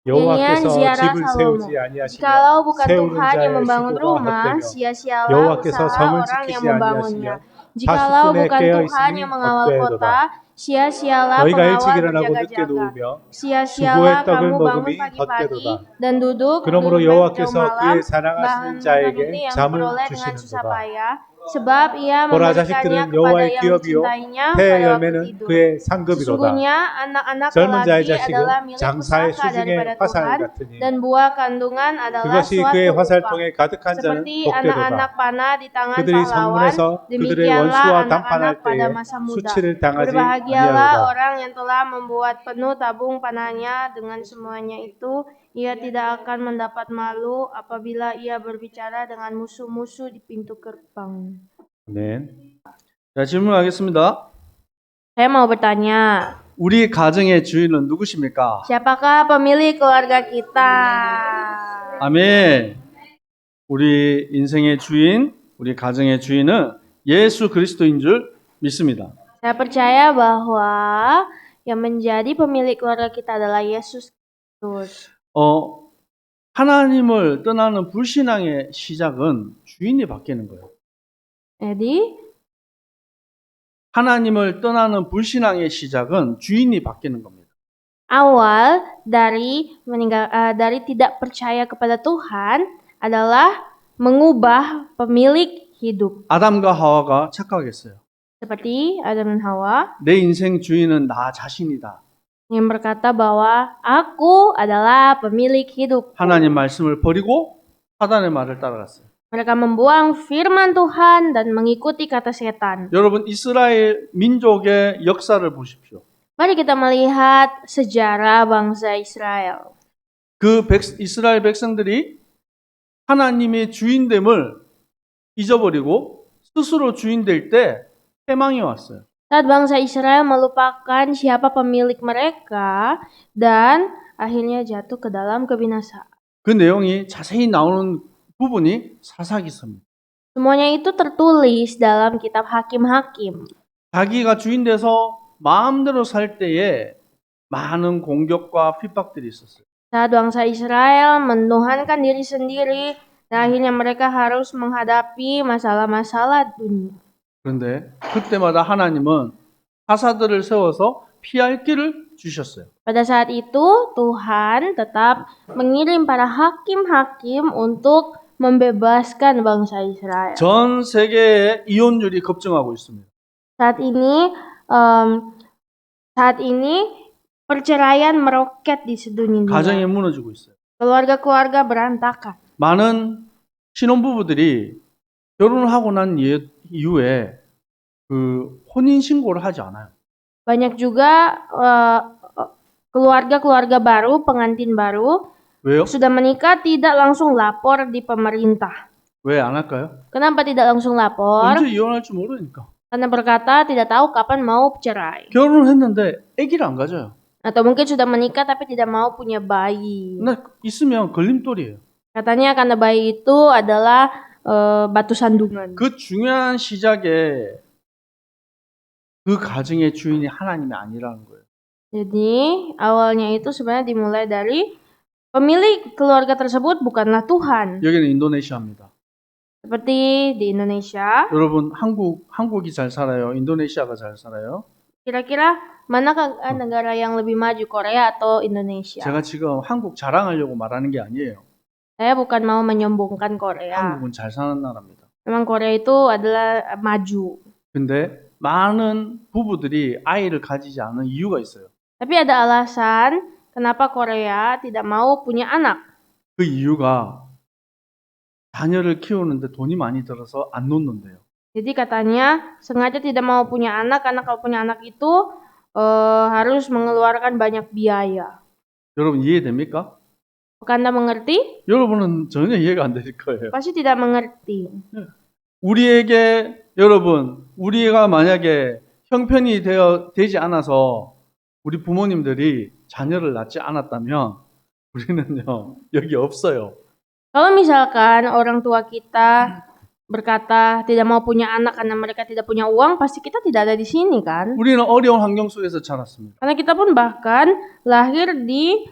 여호와께서 ziarah 집을 Salomo. 세우지 아니하시면 Jikalau bukan 세우는 Tuhan yang 자의 membangun 수고가 rumah, 헛되며 sia-sialah 여호와께서 usaha 성을 orang yang 지키지 membangunnya. 아니하시면 Jikalau 파수꾼의 bukan 깨어 Tuhan 있음이 yang mengawal 헛되도다. kota, sia-sialah 너희가 일찍 pengawal 일어나고 늦게 berjaga-jaga. 누우며 Sia-sialah 수고의 떡을 kamu bangun 먹음이 pagi-pagi 헛되도다. dan duduk di 그러므로 bangau 여호와께서 malam, 그의 사랑하시는 bahan makan 자에게 ini yang 잠을 diperoleh dengan susah 주시는도다. payah, sebab ia 보라, memberikannya 자식들은 kepada 여호와의 yang 기업이요 dicintainya 태의 pada waktu 열매는 tidur. 그의 상급이로다. Sesungguhnya anak-anak 젊은 자의 lelaki adalah 자식은 milik 장사의 pusaka daripada 수중의 화살 Tuhan, 같으니 dan buah kandungan adalah 그것이 그의 suatu upah. 화살통에 가득한 자는 Seperti 복되도다. anak-anak panah di tangan 그들이 pahlawan, 성문에서 그들의 demikianlah 원수와 anak-anak 담판할 pada 때에 masa muda. 수치를 당하지 Berbahagialah 아니하로다. orang yang telah membuat penuh tabung panahnya, dengan semuanya itu ia tidak akan mendapat malu apabila ia berbicara dengan musuh-musuh di pintu gerbang. 아멘. 자, 질문하겠습니다. Saya mau bertanya, 우리 가정의 주인은 누구십니까? siapakah pemilik keluarga kita? 아멘. 우리 인생의 주인, 우리 가정의 주인은 예수 그리스도인 줄 믿습니다. Saya percaya bahwa yang menjadi pemilik keluarga kita adalah Yesus Kristus. 하나님을 떠나는 불신앙의 시작은 주인이 바뀌는 거예요. Jadi, 하나님을 떠나는 불신앙의 시작은 주인이 바뀌는 겁니다. awal dari tidak percaya kepada Tuhan adalah mengubah pemilik hidup. 아담과 하와가 착각했어요. Seperti Adam dan Hawa 내 인생 주인은 나 자신이다. yang berkata bahwa aku adalah pemilik hidup. 하나님 말씀을 버리고 사단의 말을 따라갔어요. Mereka membuang firman Tuhan dan mengikuti kata setan. 여러분, 이스라엘 민족의 역사를 보십시오. Mari kita melihat sejarah bangsa Israel. 이스라엘 백성들이 하나님의 주인됨을 잊어버리고 스스로 주인될 때 패망이 왔어요. Saat bangsa Israel melupakan siapa pemilik mereka dan akhirnya jatuh ke dalam kebinasaan. 그 내용이 자세히 나오는 부분이 사사기서입니다. Semuanya itu tertulis dalam kitab Hakim-Hakim. 자기가 주인 돼서 마음대로 살 때에 많은 공격과 핍박들이 있었어요. Saat bangsa Israel menuhankan diri sendiri, dan akhirnya mereka harus menghadapi masalah-masalah dunia. 그런데 그때마다 하나님은 사사들을 세워서 피할 길을 주셨어요. Pada saat itu, Tuhan tetap mengirim para hakim-hakim untuk membebaskan bangsa Israel. 전 세계의 이혼율이 급증하고 있습니다. Saat ini perceraian meroket di sedunia. 가정이 무너지고 있어요. Keluarga-keluarga berantakan. 많은 신혼부부들이 결혼을 하고 난 이후에 혼인 신고를 하지 않아요. Banyak juga keluarga-keluarga baru, pengantin baru, 왜요? sudah menikah tidak langsung lapor di pemerintah. 왜 안 할까요? Kenapa tidak langsung lapor? 언제 이혼할지 모르니까. Karena berkata tidak tahu kapan mau cerai. 결혼을 했는데 아기를 안 가져요. Atau mungkin sudah menikah tapi tidak mau punya bayi. 근데 있으면 걸림돌이에요. Katanya karena bayi itu adalah batu sandungan. 그 중요한 시작에 그 가정의 주인이 하나님이 아니라는 거예요. Jadi awalnya itu sebenarnya dimulai dari pemilik keluarga tersebut bukanlah Tuhan. 여기는 인도네시아입니다. Seperti di Indonesia. 여러분, 한국이 잘 살아요? 인도네시아가 잘 살아요? Kira-kira manakah negara yang lebih maju, Korea atau Indonesia? 제가 지금 한국 자랑하려고 말하는 게 아니에요. Saya bukan mau menyombongkan Korea. 한국은 잘 사는 나라입니다. Memang Korea itu adalah maju. 근데 많은 부부들이 아이를 가지지 않은 이유가 있어요. Tapi ada alasan kenapa Korea tidak mau punya anak. 그 이유가 자녀를 키우는데 돈이 많이 들어서 안 놓는데요. Jadi katanya sengaja tidak mau punya anak karena kalau punya anak itu harus mengeluarkan banyak biaya. 여러분 이해됩니까? Apakah Anda mengerti? 여러분은 전혀 이해가 안 될 거예요. Pasti tidak mengerti. 우리가 만약에 형편이 되지 않아서 우리 부모님들이 자녀를 낳지 않았다면 우리는요 여기 없어요. Kalau misalkan orang tua kita berkata tidak mau punya anak karena mereka tidak punya uang, pasti kita tidak ada di sini kan? 우리는 어려운 환경 속에서 자랐습니다. Karena kita pun bahkan lahir di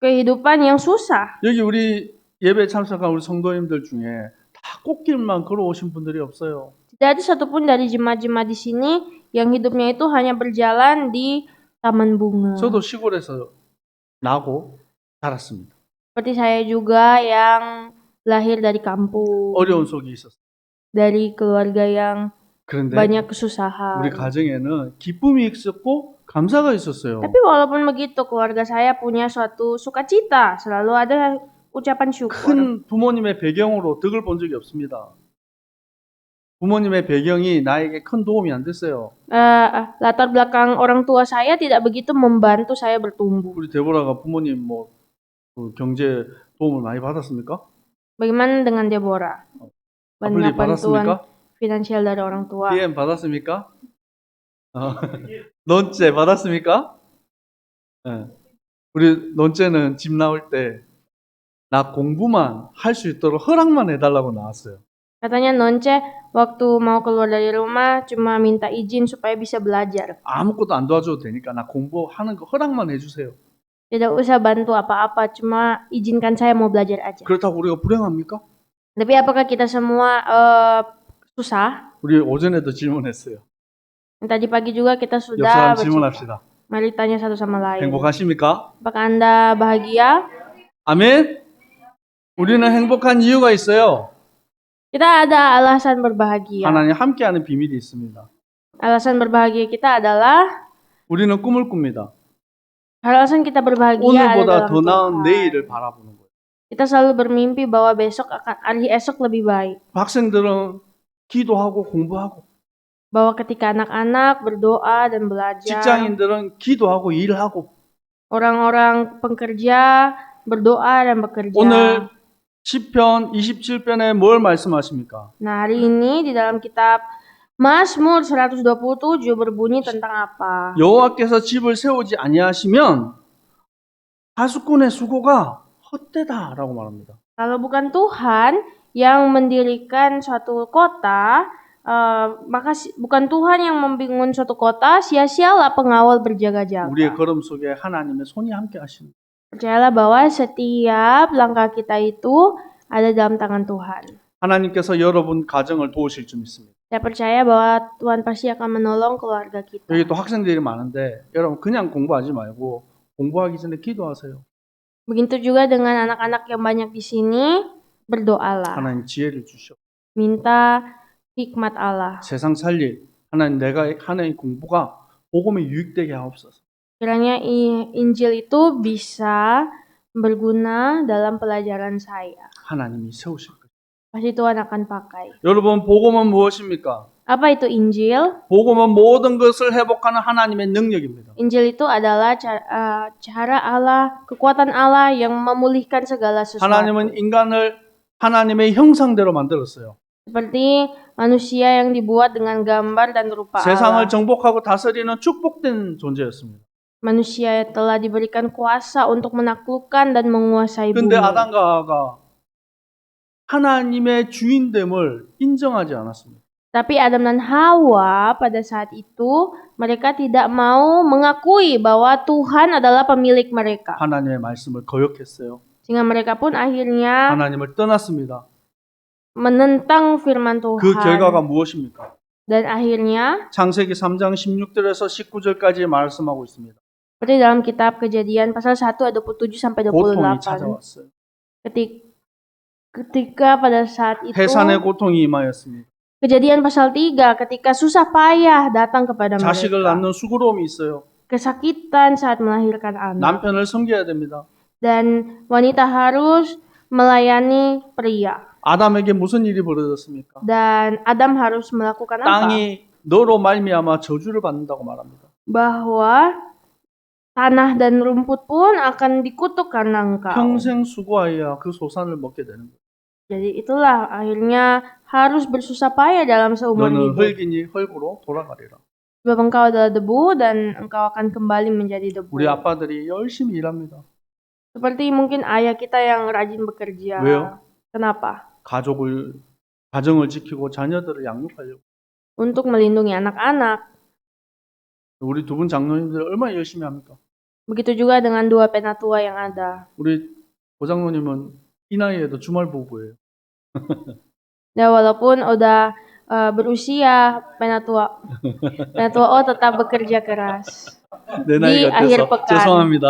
kehidupan yang susah. 여기 우리 예배 참석한 우리 성도님들 중에 다 꽃길만 걸어오신 분들이 없어요. Tidak ada satupun dari jemaat-jemaat di sini yang hidupnya itu hanya berjalan di taman bunga. 저도 시골에서 나고 자랐습니다. Seperti saya juga yang lahir dari kampung, 어려운 속에 있었어요. dari keluarga yang 그런데 banyak 우리 kesusahan. 가정에는 기쁨이 있었고 감사가 있었어요. Tapi walaupun begitu, keluarga saya punya suatu sukacita, selalu ada ucapan syukur. 큰 부모님의 배경으로 덕을 본 적이 없습니다. 부모님의 배경이 나에게 큰 도움이 안 됐어요. Latar belakang orang tua saya tidak begitu membantu saya bertumbuh. 우리 데보라가 부모님 그 경제 도움을 많이 받았습니까? Bagaimana dengan Deborah? 아플리 Banyak bantuan 받았습니까? finansial dari orang tua. DM 받았습니까? 넌째 받았습니까? 네. 우리 넌째는 집 나올 때 나 공부만 할 수 있도록 허락만 해달라고 나왔어요. Katanya Nonce waktu mau keluar dari rumah cuma minta izin supaya bisa belajar. 아무것도 안 도와줘도 되니까 나 공부하는 거 허락만 해주세요. Tidak usah bantu apa-apa, cuma izinkan saya mau belajar aja. 그렇다고 우리가 불행합니까? Tapi apakah kita semua susah? 우리 오전에도 질문했어요. Tadi pagi juga kita 옆 sudah 사람 질문합시다. Mari tanya satu sama lain. 행복하십니까? Apakah Anda bahagia? 아멘? 우리는 행복한 이유가 있어요. Kita ada alasan berbahagia. 하나님 함께하는 비밀이 있습니다. Alasan berbahagia kita adalah 우리는 꿈을 꿉니다. alasan kita berbahagia 오늘보다 adalah 더 나은 Tuhan. 내일을 바라보는 거예요. Kita selalu bermimpi bahwa besok hari esok lebih baik. 학생들은 기도하고 공부하고 Bahwa ketika anak-anak berdoa dan belajar, 직장인들은 기도하고 일하고 orang-orang pekerja berdoa dan bekerja. 오늘 시편 27편에 뭘 말씀하십니까? Nah, hari ini di dalam kitab Mazmur 127 berbunyi tentang apa? 여호와께서 집을 세우지 아니하시면 하수꾼의 수고가 헛되다라고 말합니다. Kalau bukan Tuhan yang mendirikan suatu kota, maka bukan Tuhan yang membangun suatu kota, sia-sialah pengawal berjaga-jaga. 우리의 걸음 속에 하나님의 손이 함께 하시는. Percayalah bahwa setiap langkah kita itu ada dalam tangan Tuhan. 하나님께서 여러분 가정을 도우실 줄 믿습니다. Saya percaya bahwa Tuhan pasti akan menolong keluarga kita. 여기 또 학생들이 많은데 여러분 그냥 공부하지 말고 공부하기 전에 기도하세요. Begitu juga dengan anak-anak yang banyak di sini, berdoalah. 하나님 지혜를 주시오. Minta hikmat Allah. 세상 살릴 하나님 내가 하는 공부가 복음에 유익되게 하옵소서. Kiranya Injil itu bisa berguna dalam pelajaran saya. 하나님이 세우실 거예요. Pasti Tuhan akan pakai. 여러분 복음은 무엇입니까? Apa itu Injil? 복음은 모든 것을 회복하는 하나님의 능력입니다. Injil itu adalah cara Allah, kekuatan Allah yang memulihkan segala sesuatu. 하나님은 인간을 하나님의 형상대로 만들었어요. Seperti manusia yang dibuat dengan gambar dan rupa 세상을 Allah. 정복하고 다스리는 축복된 존재였습니다. Manusia telah diberikan kuasa untuk menaklukkan dan menguasai 근데 bumi. 아담과 하와가 하나님의 주인됨을 인정하지 않았습니다. Tapi Adam dan Hawa pada saat itu mereka tidak mau mengakui bahwa Tuhan adalah pemilik mereka. 하나님의 말씀을 거역했어요. Sehingga mereka pun akhirnya 하나님을 떠났습니다. menentang firman 그 Tuhan. 결과가 무엇입니까? Dan akhirnya 창세기 3장 16절에서 19절까지 말씀하고 있습니다. seperti dalam kitab Kejadian pasal 1 ayat 27 sampai 고통이 28. 찾아왔어요. Ketika pada saat itu 해산의 고통이 임하였습니다. Kejadian pasal 3 ketika susah payah datang kepada 자식을 mereka. 낳는 수고로움이 있어요. Kesakitan saat melahirkan anak. 남편을 섬겨야 됩니다. Dan wanita harus melayani pria. 아담에게 무슨 일이 벌어졌습니까? Dan Adam harus melakukan apa? 땅이 너로 말미암아 저주를 받는다고 말합니다. Bahwa tanah dan rumput pun akan dikutuk karena engkau. 평생 수고하여야 그 소산을 먹게 되는 거예요. Jadi itulah akhirnya harus bersusah payah dalam seumur 너는 hidup. 흙이니 흙으로 돌아가리라. Sebab engkau adalah debu dan engkau akan kembali menjadi debu. 우리 아빠들이 열심히 일합니다. Seperti mungkin ayah kita yang rajin bekerja. 왜요? Kenapa? 가정을 지키고 자녀들을 양육하려고. Untuk melindungi anak-anak. 우리 두 분 장로님들 얼마나 열심히 합니까? Begitu juga dengan dua penatua yang ada. 우리 고장로님은 이 나이에도 주말 부부예요. Ya walaupun udah berusia, penatua O tetap bekerja keras 내 di 나이가 akhir 돼서 pekan. 죄송합니다.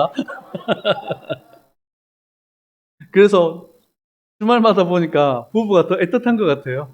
그래서 주말마다 보니까 부부가 더 애틋한 것 같아요.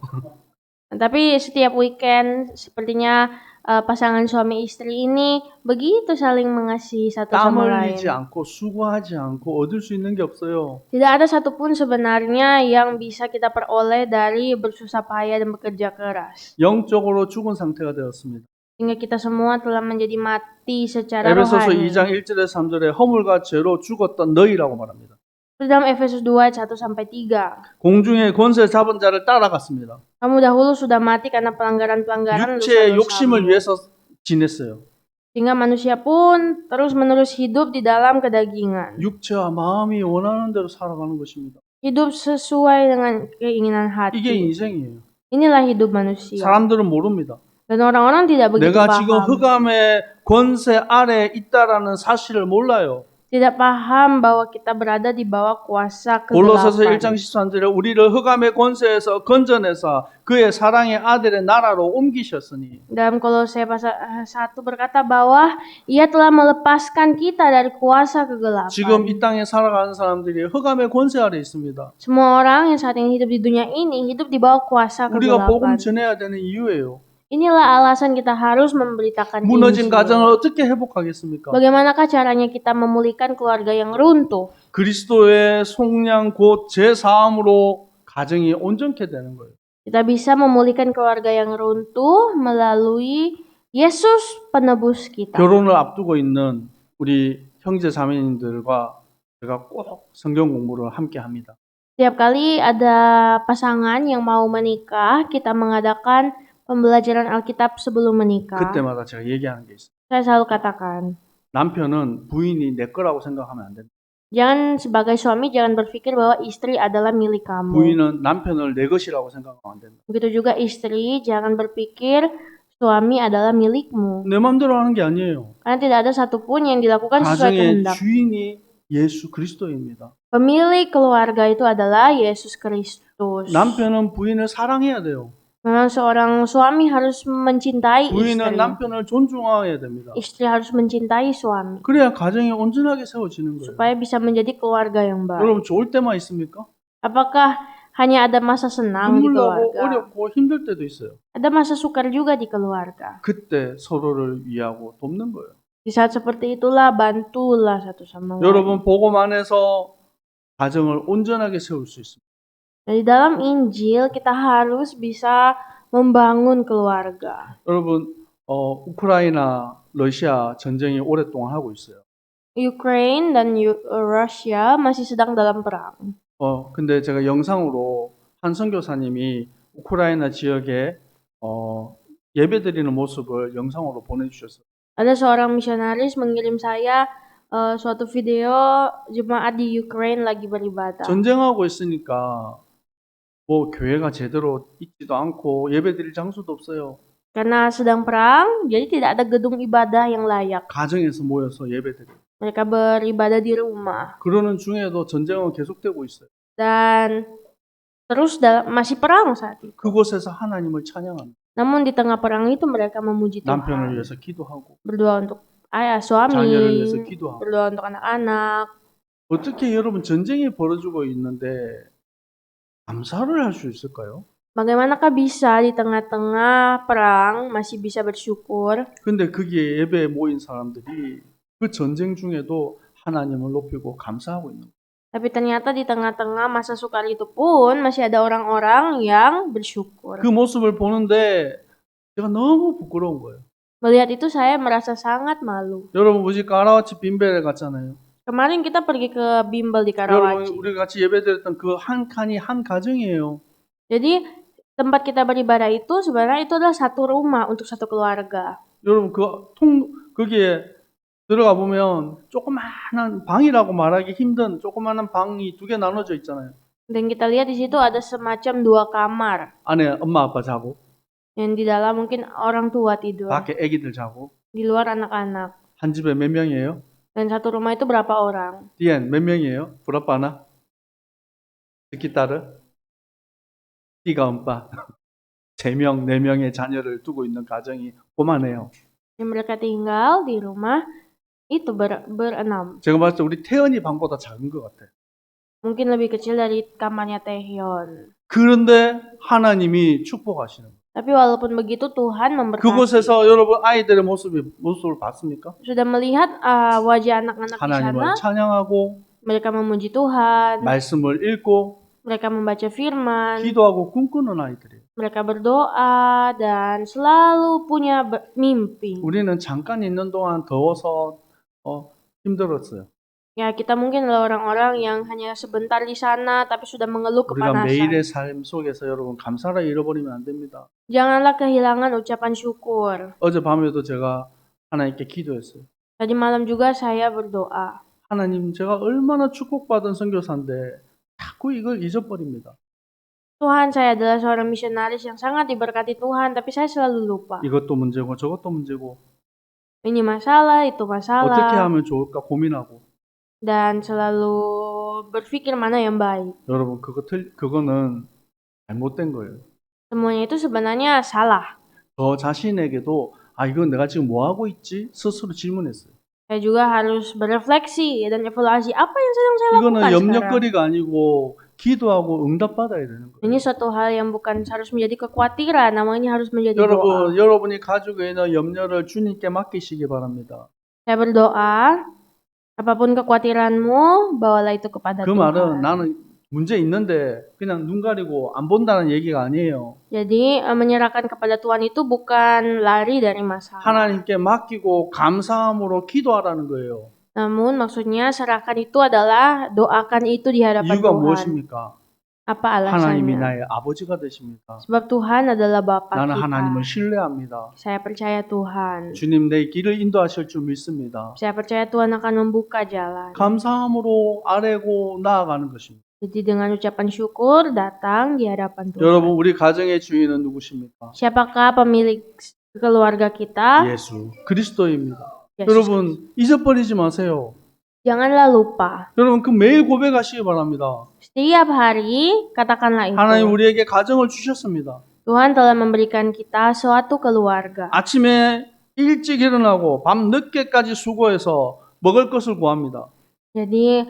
Tapi setiap weekend sepertinya pasangan suami istri ini begitu saling mengasihi satu 땀 sama 흘리지 lain. 않고 수고하지 않고 얻을 수 있는 게 없어요. Tidak ada satupun sebenarnya yang bisa kita peroleh dari bersusah payah dan bekerja keras. 영적으로 죽은 상태가 되었습니다. Sehingga kita semua telah menjadi mati secara 에베소서 rohani. 2장 1절에 3절에 허물과 죄로 죽었던 너희라고 말합니다. Dalam Efesus 2 ayat 1-3. 공중의 권세 잡은 자를 따라갔습니다. Kamu dahulu sudah mati karena pelanggaran-pelanggaran 육체의 욕심을 dosa-dosamu. 위해서 지냈어요. Sehingga manusia pun terus-menerus hidup di dalam kedagingan. 육체와 마음이 원하는 대로 살아가는 것입니다. Hidup sesuai dengan keinginan 이게 hati. 인생이에요. Inilah hidup manusia. 사람들은 모릅니다. Dan orang-orang tidak begitu 내가 지금 paham. 흑암의 권세 아래에 있다라는 사실을 몰라요. Tidak paham bahwa kita berada di bawah kuasa 골로새서 kegelapan. 1장 13절에 우리를 흑암의 권세에서 건져내사 그의 사랑의 아들의 나라로 옮기셨으니 Dalam Kolose pasal 1 berkata bahwa ia telah melepaskan kita dari kuasa kegelapan. 지금 이 땅에 살아가는 사람들이 흑암의 권세 아래 있습니다. Semua orang yang saat ini hidup di dunia ini hidup di bawah kuasa 우리가 복음 kegelapan. 전해야 되는 이유예요. Inilah alasan kita harus memberitakan 무너진 Injil. 가정을 어떻게 회복하겠습니까? Bagaimanakah caranya kita memulihkan keluarga yang runtuh? 그리스도의 속량 곧 제사함으로 가정이 온전케 되는 거예요. Kita bisa memulihkan keluarga yang runtuh melalui Yesus penebus kita. 결혼을 앞두고 있는 우리 형제 자매님들과 제가 꼭 성경 공부를 함께 합니다. Setiap kali ada pasangan yang mau menikah, kita mengadakan pembelajaran Alkitab sebelum menikah. 그때마다 제가 얘기하는 게 있어요. Saya selalu katakan, 남편은 부인이 내 거라고 생각하면 안 된다. jangan sebagai suami jangan berpikir bahwa istri adalah milik kamu. 부인은 남편을 내 것이라고 생각하면 안 된다. Begitu juga istri jangan berpikir suami adalah milikmu. 내 마음대로 하는 게 아니에요. Karena tidak ada satupun yang dilakukan sesuai 가정의 kehendak. 주인이 예수 그리스도입니다. Pemilik keluarga itu adalah Yesus Kristus. 남편은 부인을 사랑해야 돼요. Memang seorang suami harus mencintai 부인은 istri. 남편을 존중해야 됩니다. Istri harus mencintai suami 그래야 가정이 온전하게 세워지는 거예요. supaya bisa menjadi keluarga yang baik. 여러분 좋을 때만 있습니까? Apakah hanya ada masa senang di 눈물 나고 keluarga? 어렵고 힘들 때도 있어요. Ada masa sukar juga di keluarga. 그때 서로를 위하고 돕는 거예요. Di saat seperti itulah bantulah satu sama lain. 여러분 복음 안에서 가정을 온전하게 세울 수 있습니다. Di dalam Injil kita harus bisa membangun keluarga. 여러분 우크라이나 러시아 전쟁이 오랫동안 하고 있어요. Ukraine dan Rusia masih sedang dalam perang. 근데 제가 영상으로 한 선교사님이 우크라이나 지역에 예배드리는 모습을 영상으로 보내주셨어요. Ada seorang misionaris mengirim saya suatu video jemaat di Ukraine lagi beribadah. 전쟁하고 있으니까 뭐 교회가 제대로 있지도 않고 예배드릴 장소도 없어요. Karena sedang perang, jadi tidak ada gedung ibadah yang layak. 가정에서 모여서 예배드려요. Mereka beribadah di rumah. 그러는 중에도 전쟁은 계속되고 있어요. Dan terus masih perang saat itu. 그곳에서 하나님을 찬양합니다. Namun di tengah perang itu mereka memuji 남편을 Tuhan. 위해서 기도하고 Berdoa untuk ayah, suami, 자녀를 위해서 기도하고. berdoa untuk anak-anak. 어떻게 여러분 전쟁이 벌어지고 있는데 감사를 할 수 있을까요? Bagaimanakah bisa di tengah-tengah perang masih bisa bersyukur? 근데 거기에 예배에 모인 사람들이 그 전쟁 중에도 하나님을 높이고 감사하고 있는 거예요. Tapi ternyata di tengah-tengah masa sukar itu pun masih ada orang-orang yang bersyukur. 그 모습을 보는데 제가 너무 부끄러운 거예요. Melihat itu saya merasa sangat malu. 여러분 우리 까라와치 빈벨에 갔잖아요. Kemarin kita pergi ke bimbel di 여러분 Karawaci. 우리 같이 예배드렸던 그 한 칸이 한 가정이에요. Jadi tempat kita beribadah itu sebenarnya itu adalah satu rumah untuk satu keluarga. 여러분 거기에 들어가 보면 조그마한 방이라고 말하기 힘든 조그마한 방이 두 개 나눠져 있잖아요. Dan kita lihat di situ ada semacam 2 kamar. 안에 엄마 아빠 자고 Yang di dalam mungkin orang tua tidur. 밖에 아기들 자고 Di luar anak-anak. 한 집에 몇 명이에요? Dan satu rumah itu berapa orang? 디엔 몇 명이에요? berapa anak? sekitar tiga empat 3명, 4명의 자녀를 두고 있는 가정이 고만해요. Yang mereka tinggal di rumah itu berenam. 제가 봤을 때 우리 태연이 방보다 작은 것 같아요. Mungkin lebih kecil dari kamarnya Taehyun. 그런데 하나님이 축복하시는 거예요. Tapi walaupun begitu Tuhan memberkati. 그곳에서 여러분 아이들의 모습을 봤습니까? Sudah melihat wajah anak-anak di sana? 하나님을 찬양하고 Mereka memuji Tuhan. 말씀을 읽고 Mereka membaca firman. 기도하고 꿈꾸는 아이들이에요. Mereka berdoa dan selalu punya mimpi. 우리는 잠깐 있는 동안 더워서 힘들었어요. Ya, kita mungkin adalah orang-orang yang hanya sebentar di sana tapi sudah mengeluh 우리가 kepanasan. 매일의 삶 속에서 여러분 감사를 잃어버리면 안 됩니다. Janganlah kehilangan ucapan syukur. 어젯밤에도 제가 하나님께 기도했어요. Tadi malam juga saya berdoa. 하나님, 제가 얼마나 축복받은 선교사인데 자꾸 이걸 잊어버립니다. Tuhan, saya adalah seorang misionaris yang sangat diberkati Tuhan, tapi saya selalu lupa. 이것도 문제고 저것도 문제고 Ini masalah, itu 어떻게 masalah. 하면 좋을까 고민하고. Dan selalu berpikir mana yang baik. 여러분 그거는 잘못된 거예요. Semuanya itu sebenarnya salah. 저 자신에게도 이건 내가 지금 뭐 하고 있지? 스스로 질문했어요. Saya juga harus berefleksi dan evaluasi apa yang sedang saya 이거는 lakukan sekarang. 염려거리가 아니고 기도하고 응답받아야 되는 거예요. Ini suatu hal yang bukan harus menjadi kekhawatiran, namanya harus menjadi doa. 여러분이 가지고 있는 염려를 주님께 맡기시기 바랍니다. Saya berdoa, apapun kekhawatiranmu, bawalah itu kepada 그 Tuhan. 말은 나는 문제 있는데 그냥 눈 가리고 안 본다는 얘기가 아니에요. Jadi menyerahkan kepada Tuhan itu bukan lari dari masalah. 하나님께 맡기고 감사함으로 기도하라는 거예요. Namun maksudnya serahkan itu adalah doakan itu di hadapan 이유가 Tuhan. 무엇입니까? Apa 하나님이 alasannya? 나의 아버지가 되십니다. Sebab Tuhan adalah Bapa 나는 kita. 하나님을 신뢰합니다. Saya percaya Tuhan. 주님 내 길을 인도하실 줄 믿습니다. Saya percaya Tuhan akan membuka jalan. 감사함으로 아뢰고 나아가는 것입니다. Jadi dengan ucapan syukur datang di hadapan Tuhan. 여러분 우리 가정의 주인은 누구십니까? Siapakah pemilik keluarga kita? 예수 그리스도입니다. Yesus. 여러분 잊어버리지 마세요. Janganlah lupa. 여러분 그 매일 고백하시기 바랍니다. Setiap hari katakanlah itu. 하나님 우리에게 가정을 주셨습니다. Tuhan telah memberikan kita suatu keluarga. 아침에 일찍 일어나고 밤 늦게까지 수고해서 먹을 것을 구합니다. Jadi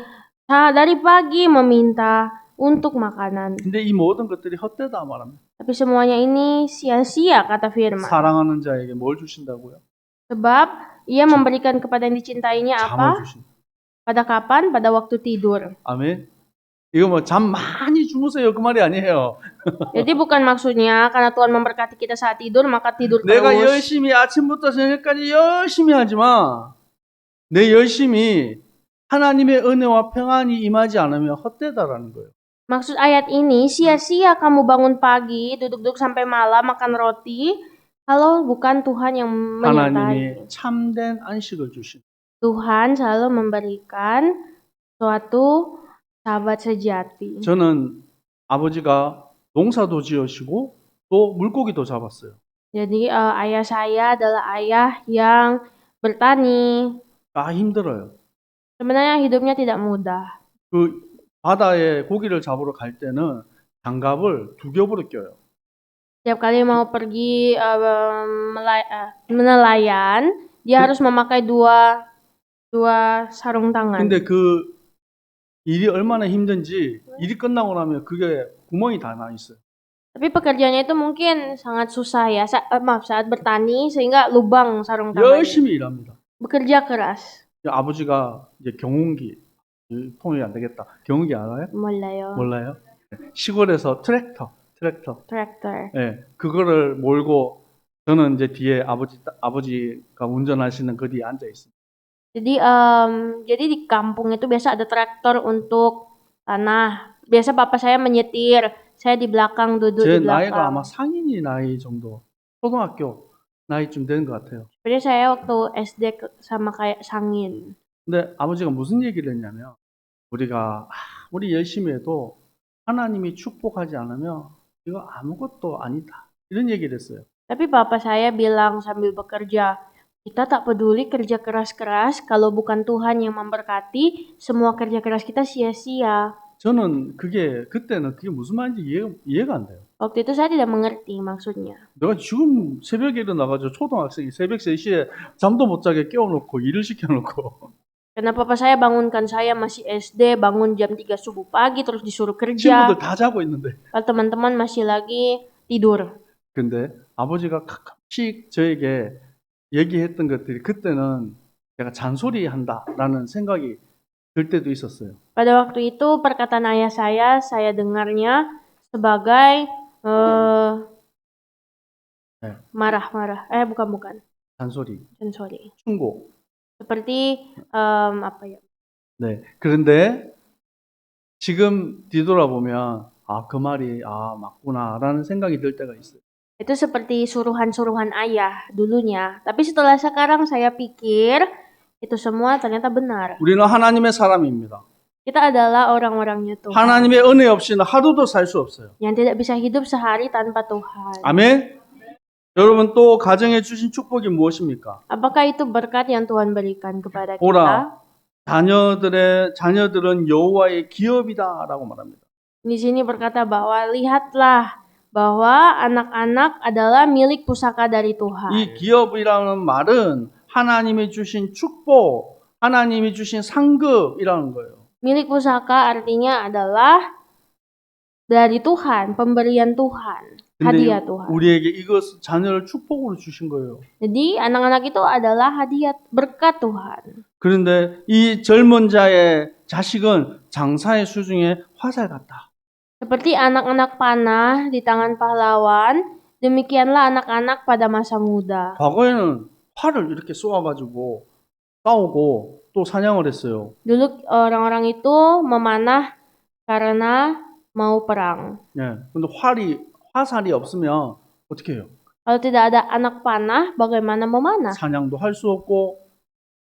dari pagi meminta untuk makanan. 근데 이 모든 것들이 헛되다 말합니다. Tapi semuanya ini sia-sia kata firman. 사랑하는 자에게 뭘 주신다고요? Sebab ia memberikan kepada yang dicintainya 잠을 apa? 주신다. Pada kapan? Pada waktu tidur. 아멘. 이거 뭐 잠 많이 주무세요 그 말이 아니에요. Jadi bukan maksudnya karena Tuhan memberkati kita saat tidur maka tidur 내가 terus. 열심히 아침부터 저녁까지 열심히 하지만 내 열심히 하나님의 은혜와 평안이 임하지 않으면 헛되다라는 거예요. Maksud ayat ini sia-sia kamu bangun pagi, duduk-duduk sampai malam makan roti kalau bukan Tuhan yang menyertai. 하나님이 참된 안식을 주신. Tuhan selalu memberikan suatu sahabat sejati. 저는 아버지가 농사도 지으시고 또 물고기도 잡았어요. Jadi ayah saya adalah ayah yang bertani. 힘들어요. Sebenarnya hidupnya tidak mudah. 그 바다에 고기를 잡으러 갈 때는 장갑을 2겹으로 껴요. Setiap kali mau pergi menelayan, dia harus memakai dua sarung tangan. 근데 그 일이 얼마나 힘든지 일이 끝나고 나면 그게 구멍이 다 나 있어요. Tapi pekerjaannya itu mungkin sangat susah ya. Saat bertani sehingga lubang sarung tangan. 열심히 일합니다. Bekerja keras. 아버지가 이제 경운기 통역이 안 되겠다. 경운기 알아요? 몰라요. 몰라요? 시골에서 트랙터. Tractor. 예, 그거를 몰고 저는 이제 뒤에 아버지가 운전하시는 그 뒤에 앉아 있습니다. Jadi di kampung itu biasa ada traktor untuk tanah. Biasa bapak saya menyetir, saya di belakang duduk 제 di 나이가 belakang. 아마 상인이 나이 정도, 초등학교 나이쯤 되는 것 같아요. Sebenarnya saya waktu SD sama kayak Sangin. 근데 아버지가 무슨 얘기를 했냐면 우리가 아무리 열심히 해도 하나님이 축복하지 않으면 이거 아무것도 아니다. 이런 얘기를 했어요. Tapi papa saya bilang sambil bekerja, Kita tak peduli kerja keras-keras, kalau bukan Tuhan yang memberkati, semua kerja keras kita sia-sia. 저는 그때는 그게 무슨 말인지 이해가 안 돼요. Waktu itu saya tidak mengerti maksudnya. 내가 지금 새벽에 일어나가지고 초등학생이 새벽 3시에 잠도 못 자게 깨워놓고 일을 시켜놓고 Kenapa papa saya bangunkan saya masih SD, bangun jam 3 subuh pagi, terus disuruh 친구들 kerja, 다 자고 있는데. kalau teman-teman masih lagi tidur. 근데 아버지가 가끔씩 저에게 얘기했던 것들이 그때는 내가 잔소리한다라는 생각이 들 때도 있었어요. Pada waktu itu perkataan ayah saya dengarnya sebagai 네, marah-marah. Bukan. 잔소리, Sorry. 충고. Seperti apa ya? 네. 그런데 지금 뒤돌아보면 그 말이 맞구나라는 생각이 들 때가 있어요. Itu seperti suruhan-suruhan ayah dulunya. Tapi setelah sekarang saya pikir itu semua ternyata benar. 우리는 하나님의 사람입니다. Kita adalah orang-orangnya Tuhan. 하나님의 은혜 없이는 하루도 살 수 없어요. Yang tidak bisa hidup sehari tanpa Tuhan. 아멘. 여러분 또 가정에 주신 축복이 무엇입니까? Apakah itu berkat yang Tuhan berikan kepada kita? 보라, 자녀들은 여호와의 기업이다라고 말합니다. Di sini berkata bahwa lihatlah bahwa anak-anak adalah milik pusaka dari Tuhan. 이 기업이라는 말은 하나님이 주신 축복, 하나님이 주신 상급이라는 거예요. Milik pusaka artinya adalah dari Tuhan, pemberian Tuhan, hadiah 근데 Tuhan. 우리에게 이것 자녀를 축복으로 주신 거예요. Jadi anak-anak itu adalah hadiah berkat Tuhan. 그런데 이 젊은 자의 자식은 장사의 수중에 화살 같다. Seperti anak-anak panah di tangan pahlawan, demikianlah anak-anak pada masa muda. 과거에는 활을 이렇게 쏘아가지고 싸우고 또 사냥을 했어요. Dulu orang-orang itu memanah karena mau perang. 예. 근데 화살이 없으면 어떻게 해요? Kalau tidak ada anak panah, bagaimana memanah? 사냥도 할 수 없고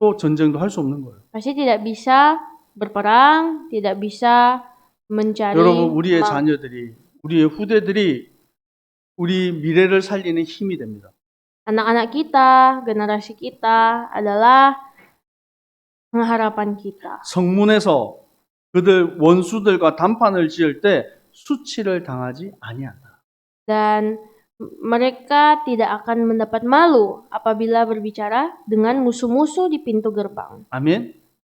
또 전쟁도 할 수 없는 거예요. Pasti tidak bisa berperang, tidak bisa mencari 여러분, 우리의 ma- 자녀들이, 우리의 후대들이 우리 미래를 살리는 힘이 됩니다. Anak-anak kita, generasi kita adalah pengharapan kita. 성문에서 그들 원수들과 담판을 지을 때 수치를 당하지 아니한다. Dan mereka tidak akan mendapat malu apabila berbicara dengan musuh-musuh di pintu gerbang. 아멘.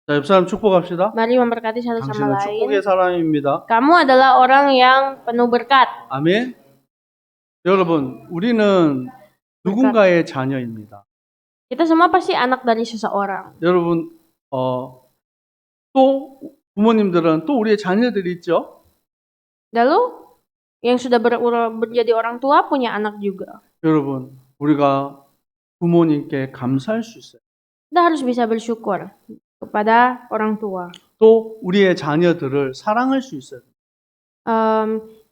자, 옆 사람 축복합시다. Mari memberkati satu sama 당신은 lain. 축복의 사람입니다. Kamu adalah orang yang penuh berkat. 아멘. 여러분, 우리는 누군가의 자녀입니다. Kita semua pasti anak dari seseorang. 여러분, 또 부모님들은 또 우리의 자녀들이 있죠. Lalu yang sudah menjadi orang tua punya anak juga. 여러분, 우리가 부모님께 감사할 수 있어요. Kita harus bisa bersyukur kepada orang tua. 또 우리의 자녀들을 사랑할 수 있어요.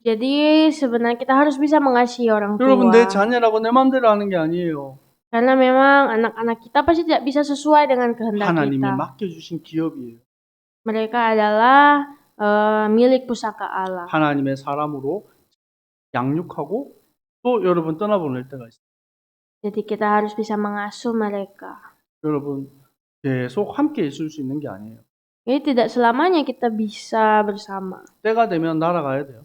Jadi sebenarnya kita harus bisa mengasihi orang tua. 여러분, 내 자녀라고 내 마음대로 하는 게 아니에요. Karena memang anak-anak kita pasti tidak bisa sesuai dengan kehendak 하나님이 kita. 맡겨주신 기업이에요. Mereka adalah milik pusaka Allah. 하나님의 사람으로 양육하고 또 여러분 떠나보낼 때가 있어요. Jadi kita harus bisa mengasuh mereka. 여러분, 계속 함께 있을 수 있는 게 아니에요. Jadi tidak selamanya kita bisa bersama. 때가 되면 날아가야 돼요.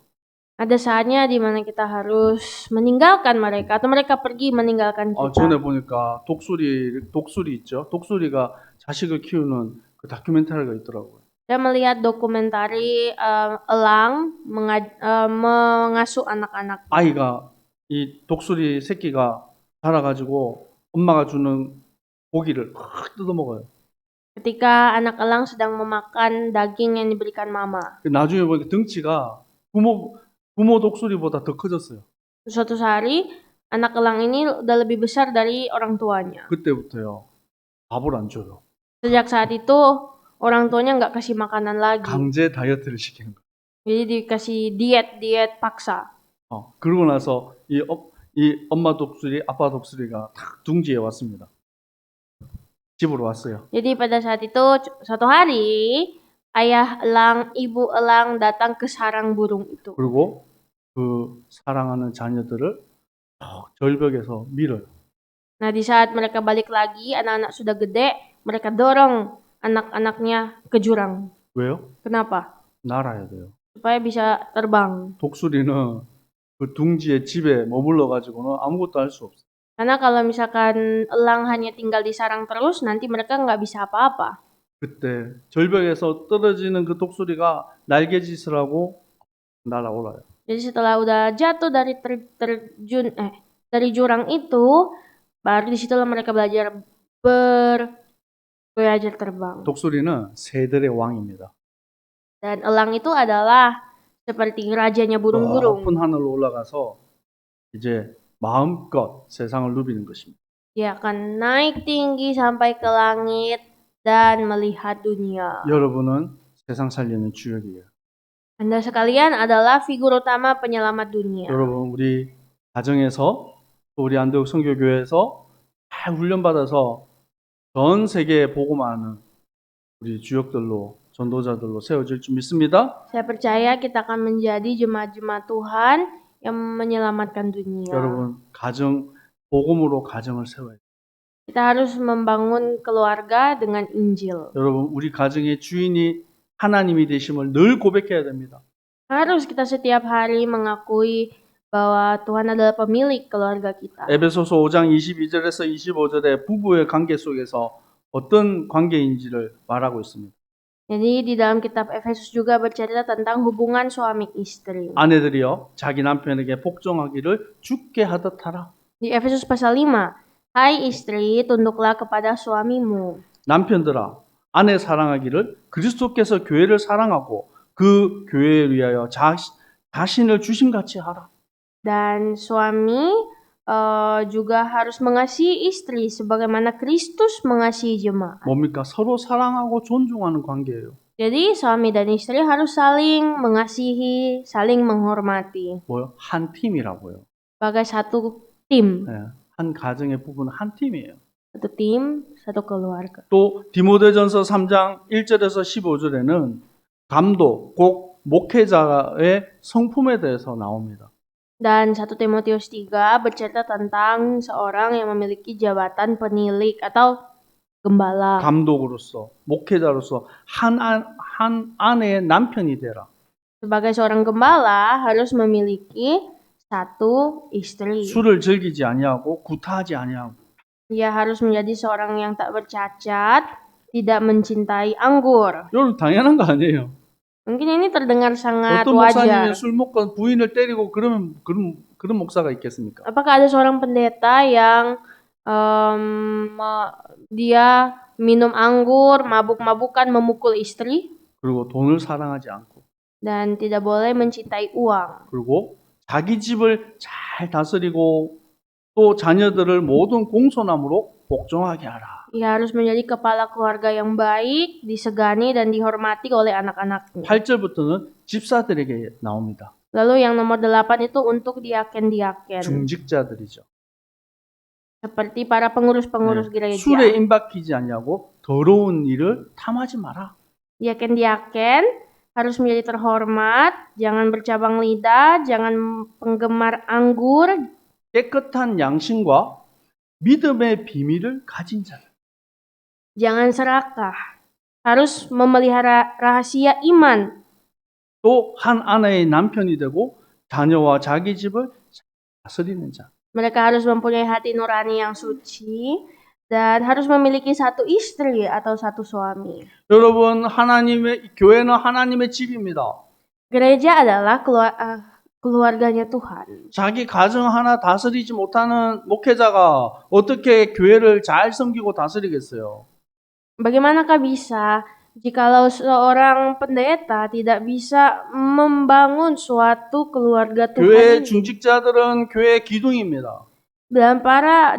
Ada saatnya di mana kita harus meninggalkan mereka atau mereka pergi meninggalkan kita. 전에 보니까 독수리 있죠. 독수리가 자식을 키우는 그 다큐멘터리가 있더라고요. Saya melihat dokumentari elang mengasuh anak-anak. 아이가 이 독수리 새끼가 자라가지고 엄마가 주는 고기를 확 뜯어먹어요. Ketika anak elang sedang memakan daging yang diberikan mama. 나중에 보니까 등치가 부모 독수리보다 더 커졌어요. Suatu hari anak elang ini udah lebih besar dari orang tuanya. 그때부터요. 밥을 안 줘요. Sejak saat itu orang tuanya nggak kasih makanan lagi. 강제 다이어트를 시키는 거예요. Jadi dikasih diet paksa. 그러고 나서 이 엄마 독수리, 아빠 독수리가 탁 둥지에 왔습니다. 집으로 왔어요. Jadi pada saat itu suatu hari ayah elang, ibu elang datang ke sarang burung itu. 그리고 그 사랑하는 자녀들을 절벽에서 밀어요. Nah, di saat mereka balik lagi, anak-anak sudah gede, mereka dorong anak-anaknya ke jurang. 왜요? Kenapa? 날아야 돼요. Supaya bisa terbang. 독수리는 그 둥지에 집에 머물러 가지고는 아무것도 할 수 없어요. Karena kalau misalkan elang hanya tinggal di sarang terus, nanti mereka nggak bisa apa-apa. 그때 절벽에서 떨어지는 그 독수리가 날개짓을 하고 날아올라요. Jadi setelah udah jatuh dari dari jurang itu, baru disitulah mereka belajar belajar terbang. 독수리는 새들의 왕입니다. Dan elang itu adalah seperti rajanya burung-burung. 높은 하늘로 올라가서 이제 마음껏 세상을 누비는 것입니다. Dia akan naik tinggi sampai ke langit dan melihat dunia. 여러분은 세상 살리는 주역이에요. Anda sekalian adalah figur utama penyelamat dunia. 여러분 우리 가정에서 또 우리 안대옥 선교교회에서 잘 훈련받아서 전 세계에 복음하는 우리 주역들로 전도자들로 세워질 줄 믿습니다. Saya percaya kita akan menjadi jemaat-jemaat Tuhan yang menyelamatkan dunia. 여러분 가정 복음으로 가정을 세워야 돼요. Kita harus membangun keluarga dengan Injil. 여러분 우리 가정의 주인이 하나님이 되심을 늘 고백해야 됩니다. Harus kita setiap hari mengakui bahwa Tuhan adalah pemilik keluarga kita. 에베소서 5장 22절에서 25절에 부부의 관계 속에서 어떤 관계인지를 말하고 있습니다. Jadi di dalam kitab Efesus juga bercerita tentang hubungan suami istri. 아내들이여 자기 남편에게 복종하기를 주께 하듯 하라. Di Efesus pasal 5, hai istri, tunduklah kepada suamimu. 남편들아 아내 사랑하기를 그리스도께서 교회를 사랑하고 그 교회에 위하여 자신을 주심같이 하라. Dan suami juga harus mengasihi istri sebagaimana Kristus mengasihi jemaat. 뭡니까? 서로 사랑하고 존중하는 관계예요. Jadi suami dan istri harus saling mengasihi, saling menghormati. 뭐요? 한 팀이라고요. Sebagai satu tim. 네, 한 가정의 부부는 한 팀이에요. Satu tim, satu keluarga. 또 디모데전서 3장 1절에서 15절에는 감독, 꼭 목회자의 성품에 대해서 나옵니다. Dan 1 Timotius 3 bercerita tentang seorang yang memiliki jabatan penilik atau gembala. 감독으로서, 목회자로서 한 아내의 남편이 되라. Sebagai seorang gembala harus memiliki satu istri. 술을 즐기지 아니하고 구타하지 아니하고 Dia harus menjadi seorang yang tak bercacat, tidak mencintai anggur. 여러분 당연한 거 아니에요. Mungkin ini terdengar sangat 어떤 wajar. 목사님이 술 먹고 부인을 때리고 그러면 그런 목사가 있겠습니까? Apakah ada seorang pendeta yang dia minum anggur, mabuk-mabukan, memukul istri, 그리고 돈을 사랑하지 않고 dan tidak boleh mencintai uang. 그리고 자기 집을 잘 다스리고 또 자녀들을 모든 공손함으로 복종하게 하라. Ia harus menjadi kepala keluarga yang baik, disegani dan dihormati oleh anak-anaknya. 8절부터는 집사들에게 나옵니다. Lalu yang nomor 8 itu untuk diaken-diaken. 중직자들이죠. Seperti para pengurus-pengurus gereja. 술에 임박히지 않냐고 더러운 일을 탐하지 마라. Diaken-diaken harus menjadi terhormat, jangan bercabang lidah, jangan penggemar anggur, 깨끗한 양심과 믿음의 비밀을 가진 자. jangan serakah, harus memelihara rahasia iman. 또 한 아내의 남편이 되고 자녀와 자기 집을 다스리는 자. Mereka harus mempunyai hati nurani yang suci dan harus memiliki satu istri atau satu suami. 여러분, 교회는 하나님의 집입니다. Gereja adalah keluarganya Tuhan. 자기 가정 하나 다스리지 못하는 목회자가 어떻게 교회를 잘 섬기고 다스리겠어요? Bagaimanakah bisa jikalau seorang pendeta tidak bisa membangun suatu keluarga 교회 Tuhan? 중직자들은 교회 기둥입니다. Dan para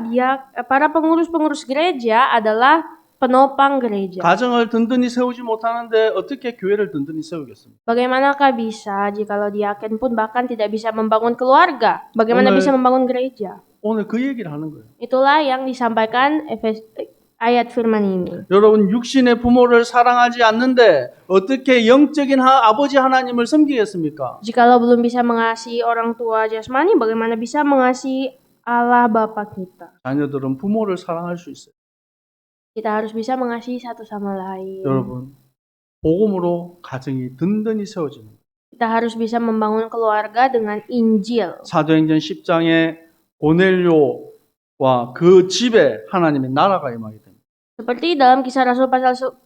pengurus-pengurus gereja adalah penopang gereja. 가정을 든든히 세우지 못하는데 어떻게 교회를 든든히 세우겠습니까? Bagaimanakah bisa jikalau diaken pun bahkan tidak bisa membangun keluarga? Bagaimana O늘- bisa membangun gereja? 오늘 그 얘기를 하는 거예요. Itulah yang disampaikan ayat firman ini. 여러분 육신의 부모를 사랑하지 않는데 어떻게 영적인 아버지 하나님을 섬기겠습니까? Jikalau belum bisa mengasihi orang tua jasmani, bagaimana bisa mengasihi Allah Bapa kita. 자녀들은 부모를 사랑할 수 있어요. Kita harus bisa mengasihi satu sama lain. 여러분, 복음으로 가정이 든든히 세워지는 거예요. Kita harus bisa membangun keluarga dengan Injil. 사도행전 10장에 고넬료와 그 집에 하나님의 나라가 임하게 됩니다. Seperti dalam Kisah Rasul pasal 10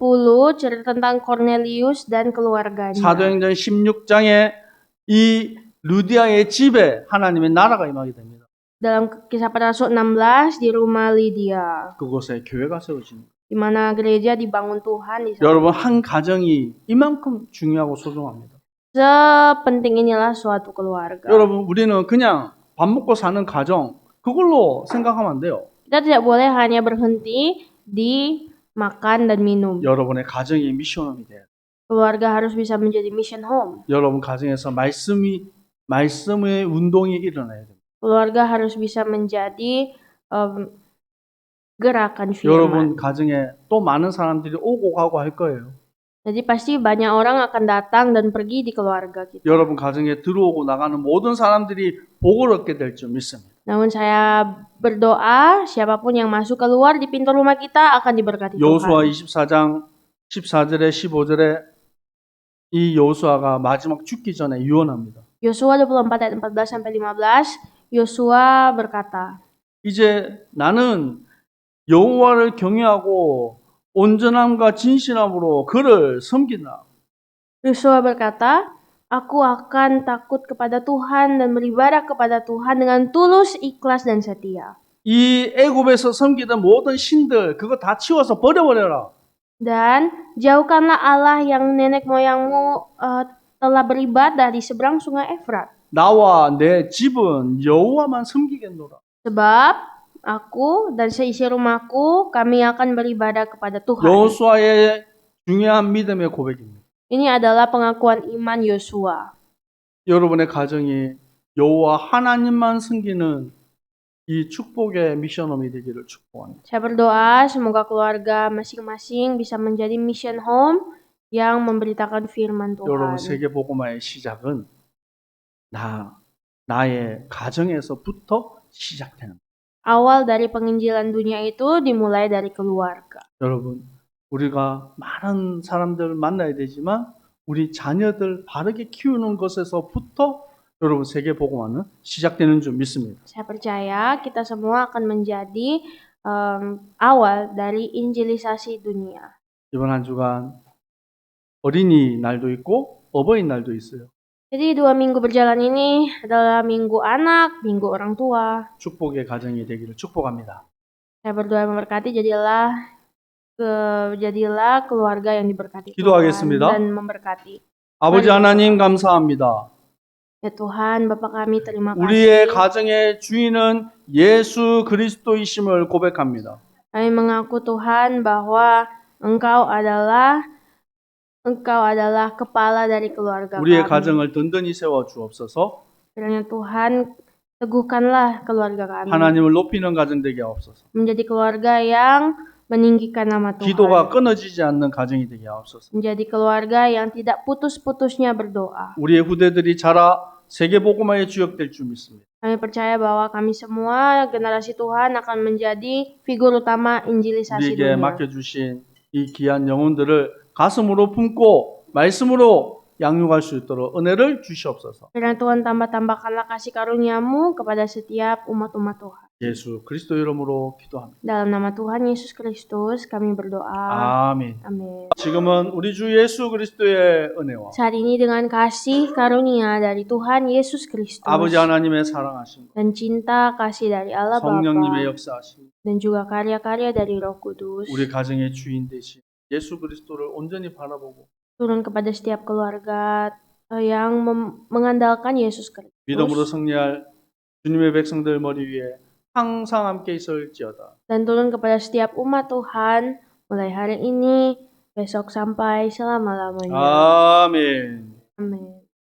cerita tentang Cornelius dan keluarganya. 사도행전 16장에 이 루디아의 집에 하나님의 나라가 임하게 됩니다. Dalam Kisah para Rasul 16 di rumah Lydia, 그곳에 교회가 세워집니다. di mana gereja dibangun Tuhan di sana. 여러분, 한 가정이 이만큼 중요하고 소중합니다. Sepenting inilah suatu keluarga. 여러분, 우리는 그냥 밥 먹고 사는 가정 그걸로 생각하면 안 돼요. Kita tidak boleh hanya berhenti di makan dan minum. 여러분의 가정이 미션홈이 돼요. Keluarga harus bisa menjadi mission home. 여러분 가정에서 말씀의 운동이 일어나야 됩니다. Keluarga harus bisa menjadi gerakan 여러분 firman. 가정에 또 많은 사람들이 오고 가고 할 거예요. Jadi pasti banyak orang akan datang dan pergi di keluarga kita. 여러분 가정에 들어오고 나가는 모든 사람들이 복을 얻게 될 줄 믿습니다. Namun saya berdoa siapapun yang masuk keluar di pintu rumah kita akan diberkati 여호수아 Tuhan. 24장 14절에 15절에 이 여호수아가 마지막 죽기 전에 유언합니다. Yosua 24 ayat 14 sampai 15, Yosua berkata, 이제 나는 여호와를 경외하고 온전함과 진실함으로 그를 섬긴다. Yosua berkata, aku akan takut kepada Tuhan dan beribadah kepada Tuhan dengan tulus, ikhlas dan setia. 이 애굽에서 섬기던 모든 신들 그거 다 치워서 버려버려라. Dan jauhkanlah Allah yang nenek moyangmu telah beribadah di seberang sungai Efrat. 나와 내 집은 여호와만 섬기겠노라. Sebab aku dan seisi rumahku kami akan beribadah kepada Tuhan. 여호수아의 중요한 믿음의 고백입니다. Ini adalah pengakuan iman Yosua. 여러분의 가정이 여호와 하나님만 섬기는 이 축복의 미션홈이 되기를 축복합니다. Saya berdoa semoga keluarga masing-masing bisa menjadi mission home yang memberitakan firman 여러분 Tuhan. 세계 복음화의 시작은 나의 가정에서부터 시작되는 거예요. Awal dari penginjilan dunia itu dimulai dari keluarga. 여러분 우리가 많은 사람들을 만나야 되지만 우리 자녀들 바르게 키우는 것에서부터 여러분 세계 복음화는 시작되는 줄 믿습니다. Saya percaya kita semua akan menjadi awal dari injilisasi dunia. 이번 한 주간 어린이날도 있고 어버이날도 있어요. Jadi 2 minggu berjalan ini adalah minggu anak, minggu orang tua. 축복의 가정이 되기를 축복합니다. Saya berdoa memberkati jadilah keluarga yang diberkati Tuhan 기도하겠습니다. dan memberkati. 아버지 하나님 감사합니다. Ya Tuhan, Bapa kami terima 우리의 kasih. 가정의 주인은 예수 그리스도이심을 고백합니다. Kami mengaku Tuhan bahwa Engkau adalah kepala dari keluarga 우리의 kami. 가정을 든든히 세워 주옵소서. Kiranya Tuhan teguhkanlah keluarga kami 하나님을 높이는 가정 되게 하옵소서. menjadi keluarga yang meninggikan nama Tuhan. 기도가 끊어지지 않는 가정이 되게 하옵소서. Menjadi keluarga yang tidak putus-putusnya berdoa. 우리의 후대들이 자라 세계 복음화의 주역 될 줄 믿습니다. Kami percaya bahwa kami semua generasi Tuhan akan menjadi figur utama injilisasi 우리에게 dunia. 맡겨주신 이 귀한 영혼들을 가슴으로 품고 말씀으로 양육할 수 있도록 은혜를 주시옵소서. Kiranya Tuhan tambah-tambahkanlah kasih karuniamu kepada setiap umat-umat Tuhan. 예수 그리스도 이름으로 기도합니다. Dalam nama Tuhan Yesus Kristus kami berdoa. 아멘. Amin. 지금은 우리 주 예수 그리스도의 은혜와 Saat ini dengan kasih karunia dari Tuhan Yesus Kristus 아버지 하나님의 사랑하심, dan cinta kasih dari Allah 성령님의 Bapa 역사하심, dan juga karya-karya dari Roh Kudus 우리 가정의 주인 되신 예수 그리스도를 온전히 바라보고 turun kepada setiap keluarga yang mengandalkan Yesus Kristus 믿음으로 승리할 주님의 백성들 머리 위에 항상 함께 있을지어다. dan turun kepada setiap umat Tuhan mulai hari ini besok sampai selama-lamanya. 아멘. Amin.